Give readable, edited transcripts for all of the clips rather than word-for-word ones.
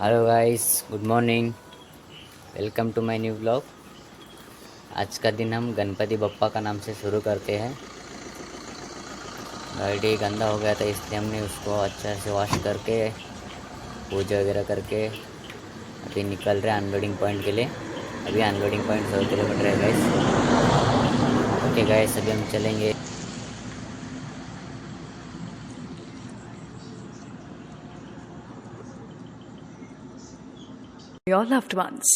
Hello guys, good morning. Welcome to my new blog. आज का दिन हम गणपति बप्पा का नाम से शुरू करते हैं। गाड़ी गंदा हो गया था इसलिए हमने उसको अच्छा से वॉश करके पूजा वगैरह करके अभी निकल रहे हैं अनलोडिंग पॉइंट के लिए। अभी अनलोडिंग पॉइंट 100 किलोमीटर है गाइस। ओके गाइस, अभी हम चलेंगे। Your loved ones.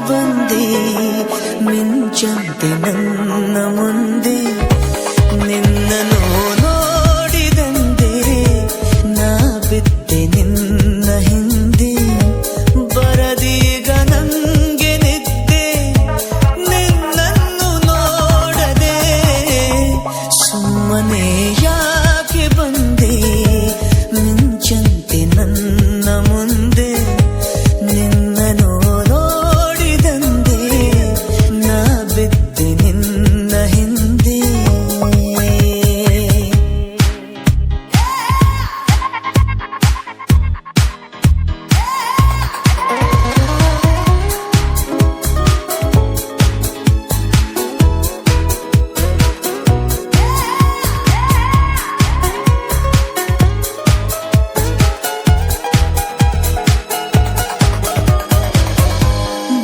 ಬಂದೆ ಮಿಂಚಂತೆ ನನ್ನ ಮುಂದೆ ನಿನ್ನನ್ನು ನೋಡಿದಂದೆ ನಾ ಬಿದ್ದೆ ನಿನ್ನ ಹಿಂದೆ ಬರದೀಗ ನಂಗೆ ನಿದ್ದೆ ನಿನ್ನನ್ನು ನೋಡದೆ ಸುಮ್ಮನೆ ಯಾಕೆ ಬಂದೆ ಮಿಂಚಂತೆ ನನ್ನ ಮುಂದೆ ನಿನ್ನನ್ನು ನೋಡಿದಂದೆ ನಾ ಬಿದ್ದೆ ನಿನ್ನ ಹಿಂದೆ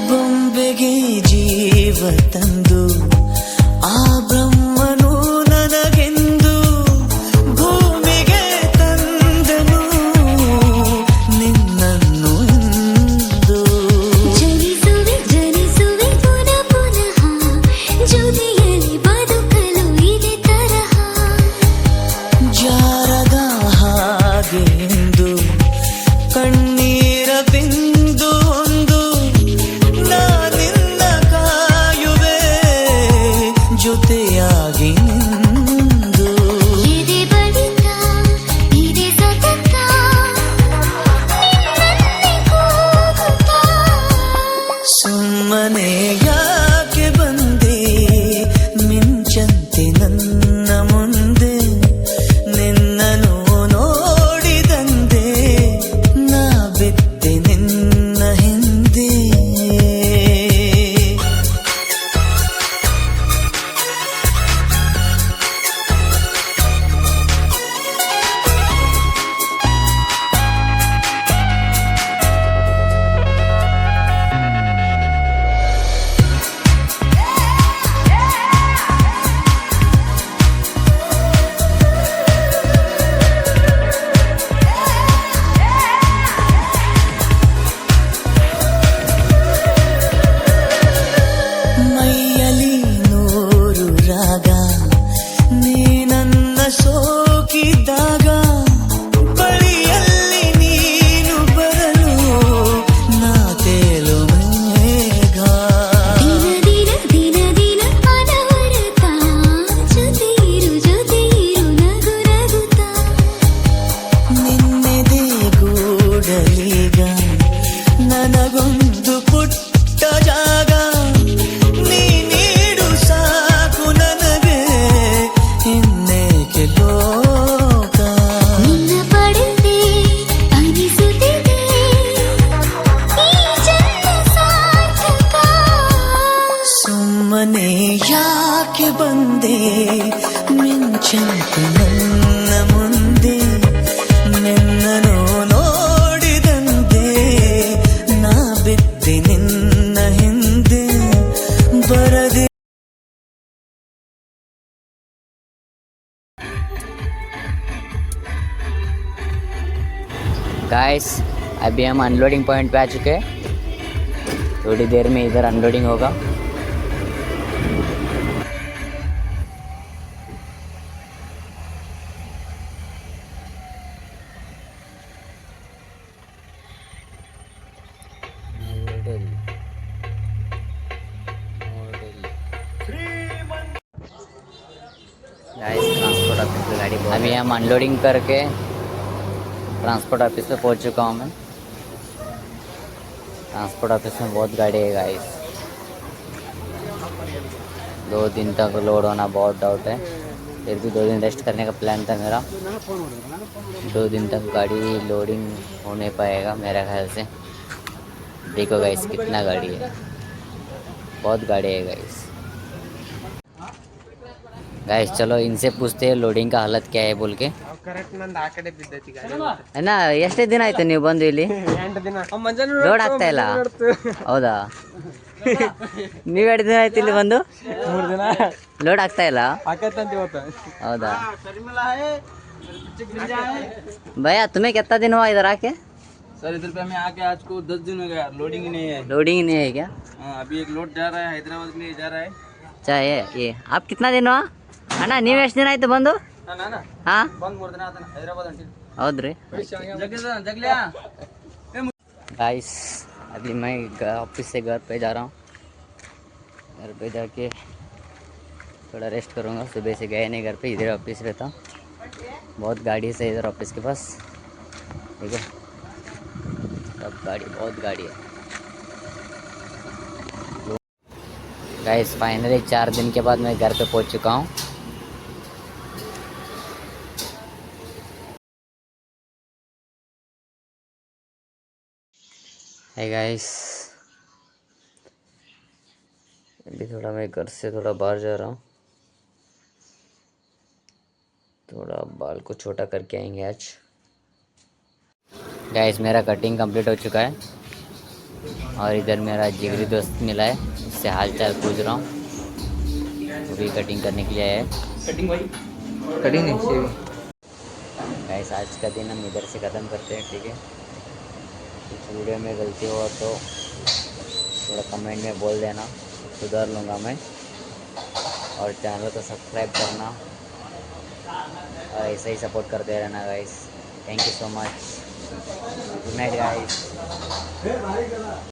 ಬೊಂಬೆಗೆ ಜೀವ ತಂದು ಆ ಬ್ರಹ್ಮನು ನನಗೆಂದು ಭೂಮಿಗೆ ತಂದನು ನಿನ್ನನ್ನು ಇಂದು ಜನಿಸುವೆ ಜನಿಸುವೆ ಪುನಃ ಪುನಃ ಜೊತೆಯಲ್ಲಿ ಬದುಕಲು ಇದೇ ತರಹ ಜಾರದ ಹಾಗೆ ಎಂದು ಕಣ್ಣೀರ ಬಿಂದು ಒಂದು ನಾನಿನ್ನ ಕಾಯುವೆ ಜೊತೆಯಾಗಿ ನಿಂದು ಎದೆ ಬಡಿತ ಇದೇ ಸತತ ನಿನ್ನನ್ನೇ ಕೂಗುತ್ತಾ ಸುಮ್ಮನೆ ಯಾಕೆ ಬಂದೆ ಮಿಂಚಂತೆ ನನ್ನ ಮುಂದೆ ನಿನ್ನನ್ನು ನೋಡಿದಂದೆ ನಾ ಬಿದ್ದೆ ನಿನ್ನ ಹಿಂದೆ ಮೈಯಲಿ ನೂರು ರಾಗ ನೀ ನನ್ನ ಸೋಕಿದ್ದಾಗ ಬಳಿಯಲ್ಲಿ ನೀನು ಬರಲು ನಾ ತೇಲು ಮೇಘ ದಿನ ದಿನ ದಿನ ದಿನ ಅನವರತ ಜೊತೆಯಿರು ನಗುರದ गाइस अभी हम अनलोडिंग पॉइंट पे आ चुके हैं, थोड़ी देर में इधर अनलोडिंग होगा। गाइस ट्रांसपोर्ट ऑफिस पे गाड़ी अभी हम अनलोडिंग करके ट्रांसपोर्ट ऑफिस पे पहुंच चुका हूँ मैं। ट्रांसपोर्ट ऑफिस में बहुत गाड़ी है गाइस, 2 दिन तक लोड होना बहुत डाउट है, फिर भी 2 दिन रेस्ट करने का प्लान था मेरा। 2 दिन तक गाड़ी लोडिंग हो नहीं पाएगा मेरे ख्याल से। देखो गाइस कितना गाड़ी है, बहुत गाड़ी है गाइस। गाइस चलो इनसे पूछते हैं लोडिंग का हालत क्या है बोल के, है ना। ಎಷ್ಟೇ ದಿನ ಆಯ್ತು ನೀವು ಬಂದು ಇಲ್ಲಿ? ಲೋಡ್ ಆಗ್ತಾ ಇಲ್ಲ, ಹೌದಾ? ನೀವು 2 ದಿನ ಆಯ್ತು ಇಲ್ಲಿ ಬಂದು? 3 ದಿನ ಲೋಡ್ ಆಗ್ತಾ ಇಲ್ಲ, ಆಕತ್ತಂತ ಇವತ್ತು. ಹೌದಾ? भैया तुम्हें कितना दिन हुआ इधर आके? सर इधर पे हमें आके आज को 10 दिन हो गया, लोडिंग ही नहीं है। लोडिंग नहीं है क्या? हाँ, अभी एक लोड जा रहा है हैदराबाद के लिए जा रहा है। चाहिए ये आप कितना दिन हुआ ಅಣ್ಣ? ನೀವು ಎಷ್ಟು ದಿನ ಆಯ್ತು ಬಂದು? ಹಾಂ ಬಂದ್ 3 ದಿನ ಆತನ हैदराबाद अंटिल। ಹೌದ್ರಿ? जगलिया गाइस अभी मैं ऑफिस से घर पे जा रहा हूँ, घर पे जाके थोड़ा रेस्ट करूँगा। सुबह से गए नहीं घर पे, इधर ऑफिस रहता। बहुत गाड़ी से इधर ऑफिस के पास, देखो सब गाड़ी, बहुत गाड़ी है गाइस। फाइनली 4 दिन के बाद मैं घर पे पहुँच चुका हूँ। है गाइस, अभी थोड़ा मैं घर से थोड़ा बाहर जा रहा हूँ, थोड़ा बाल को छोटा करके आएंगे आज। गाइस मेरा कटिंग कंप्लीट हो चुका है और इधर मेरा जिगरी दोस्त मिला है, उससे हाल चाल पूछ रहा हूँ। वो भी कटिंग करने के लिए आया है। कटिंग भाई, कटिंग नहीं शेविंग। गाइस आज का दिन हम इधर से ख़त्म करते हैं, ठीक है? कुछ वीडियो में गलती हो तो थोड़ा कमेंट में बोल देना, सुधार लूँगा मैं। और चैनल को सब्सक्राइब करना और ऐसे ही सपोर्ट करते रहना guys. Thank you so much, good night guys.